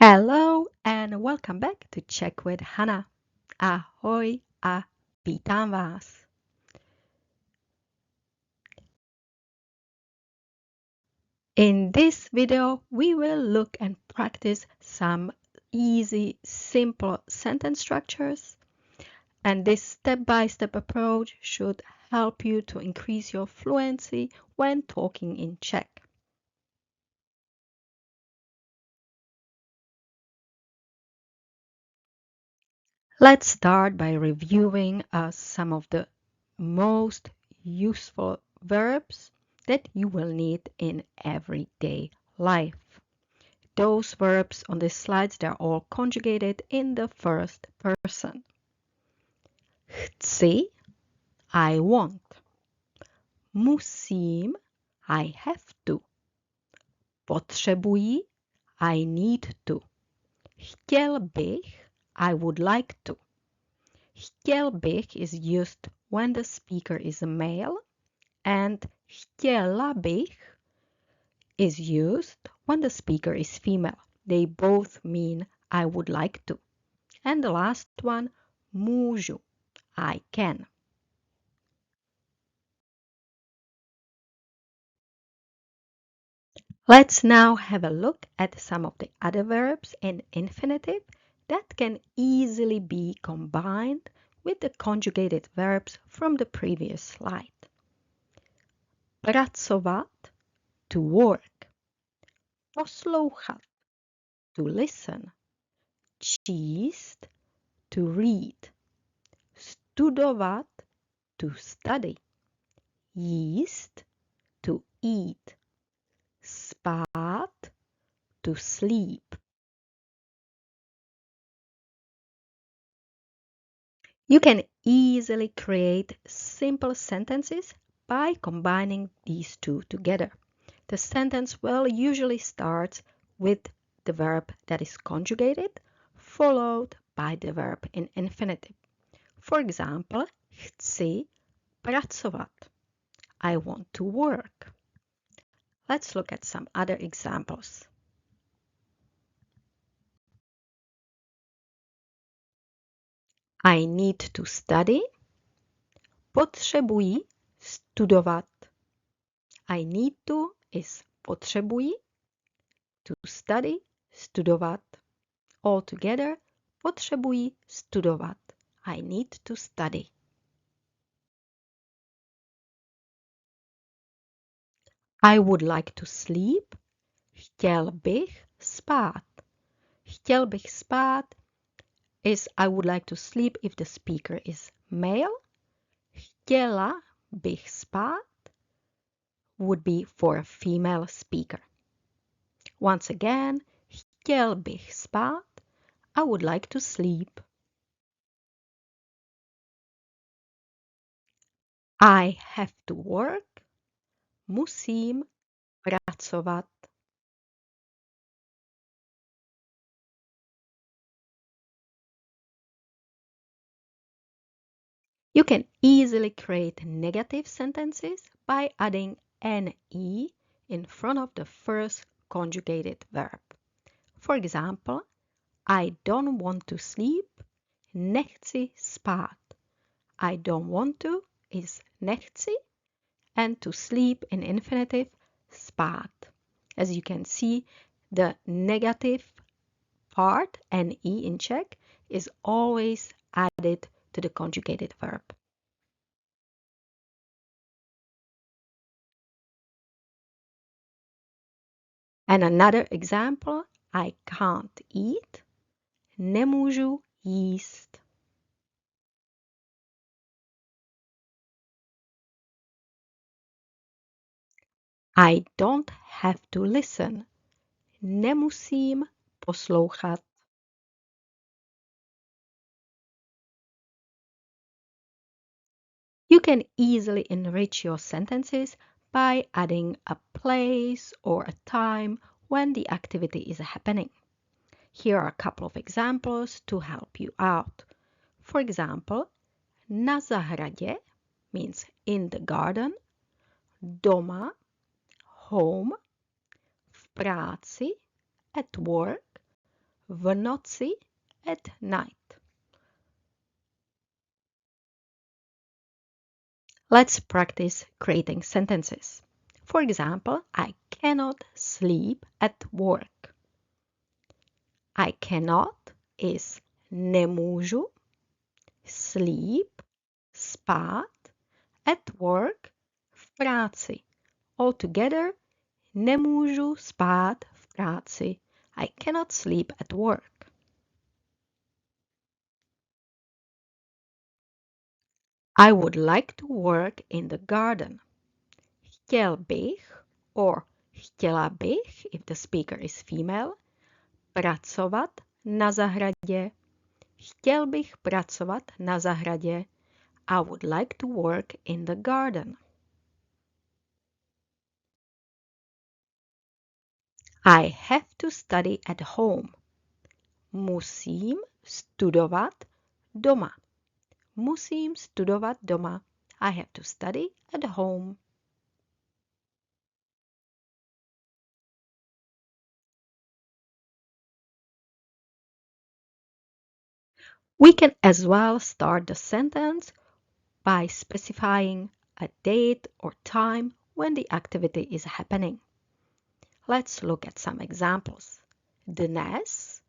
Hello and welcome back to Czech with Hana. Ahoj a vítám vás. In this video, we will look and practice some easy, simple sentence structures. And this step-by-step approach should help you to increase your fluency when talking in Czech. Let's start by reviewing some of the most useful verbs that you will need in everyday life. Those verbs on the slides, they're all conjugated in the first person. Chci, I want. Musím, I have to. Potřebuji, I need to. Chtěl bych, I would like to. Chtěl bych is used when the speaker is a male, and chtěla bych is used when the speaker is female. They both mean I would like to. And the last one, můžu, I can. Let's now have a look at some of the other verbs in infinitive that can easily be combined with the conjugated verbs from the previous slide. Pracovat, to work. Poslouchat, to listen. Číst, to read. Studovat, to study. Jíst, to eat. Spát, to sleep. You can easily create simple sentences by combining these two together. The sentence will usually start with the verb that is conjugated, followed by the verb in infinitive. For example, chci pracovat. I want to work. Let's look at some other examples. I need to study. Potřebuji studovat. I need to is potřebuji. To study, studovat. All together, potřebuji studovat. I need to study. I would like to sleep. Chtěl bych spát. Chtěl bych spát is I would like to sleep if the speaker is male. Chtěla bych spát would be for a female speaker. Once again, chtěl bych spát, I would like to sleep. I have to work, musím pracovat. You can easily create negative sentences by adding ne in front of the first conjugated verb. For example, I don't want to sleep, nechci spát. I don't want to is nechci, and to sleep in infinitive, spát. As you can see, the negative part, ne in Czech, is always added to the conjugated verb. And another example, I can't eat, nemůžu jíst. I don't have to listen, nemusím poslouchat. You can easily enrich your sentences by adding a place or a time when the activity is happening. Here are a couple of examples to help you out. For example, na zahradě means in the garden, doma, home, v práci, at work, v noci, at night. Let's practice creating sentences. For example, I cannot sleep at work. I cannot is nemůžu, sleep, spát, at work, v práci. Altogether, nemůžu spát v práci. I cannot sleep at work. I would like to work in the garden. Chtěl bych, or chtěla bych, if the speaker is female, pracovat na zahradě. Chtěl bych pracovat na zahradě. I would like to work in the garden. I have to study at home. Musím studovat doma. Musím studovat doma. I have to study at home. We can as well start the sentence by specifying a date or time when the activity is happening. Let's look at some examples. Dnes,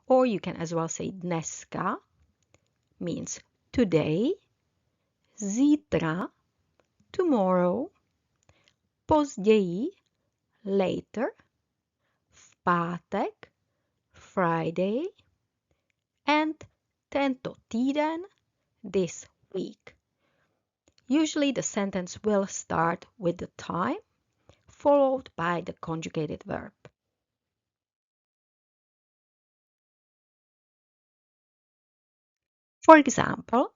or you can as well say dneska, means today. Zítra, tomorrow. Později, later. V pátek, Friday. And tento týden, this week. Usually the sentence will start with the time, followed by the conjugated verb. For example,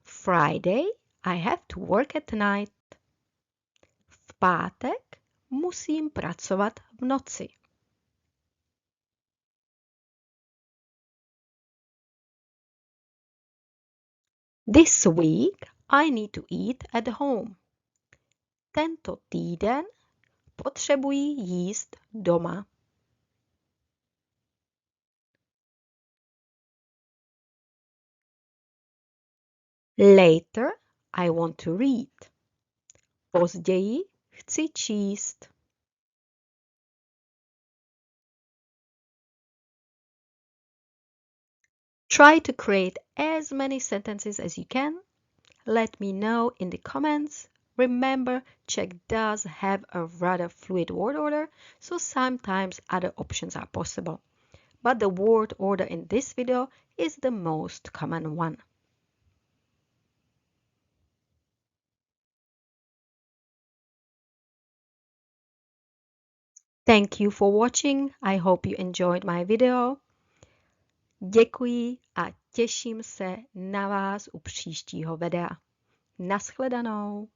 Friday, I have to work at night. V pátek musím pracovat v noci. This week, I need to eat at home. Tento týden potřebuji jíst doma. Later, I want to read. Později chci číst. Try to create as many sentences as you can. Let me know in the comments. Remember, Czech does have a rather fluid word order, so sometimes other options are possible. But the word order in this video is the most common one. Thank you for watching. I hope you enjoyed my video. Děkuji a těším se na vás u příštího videa. Naschledanou.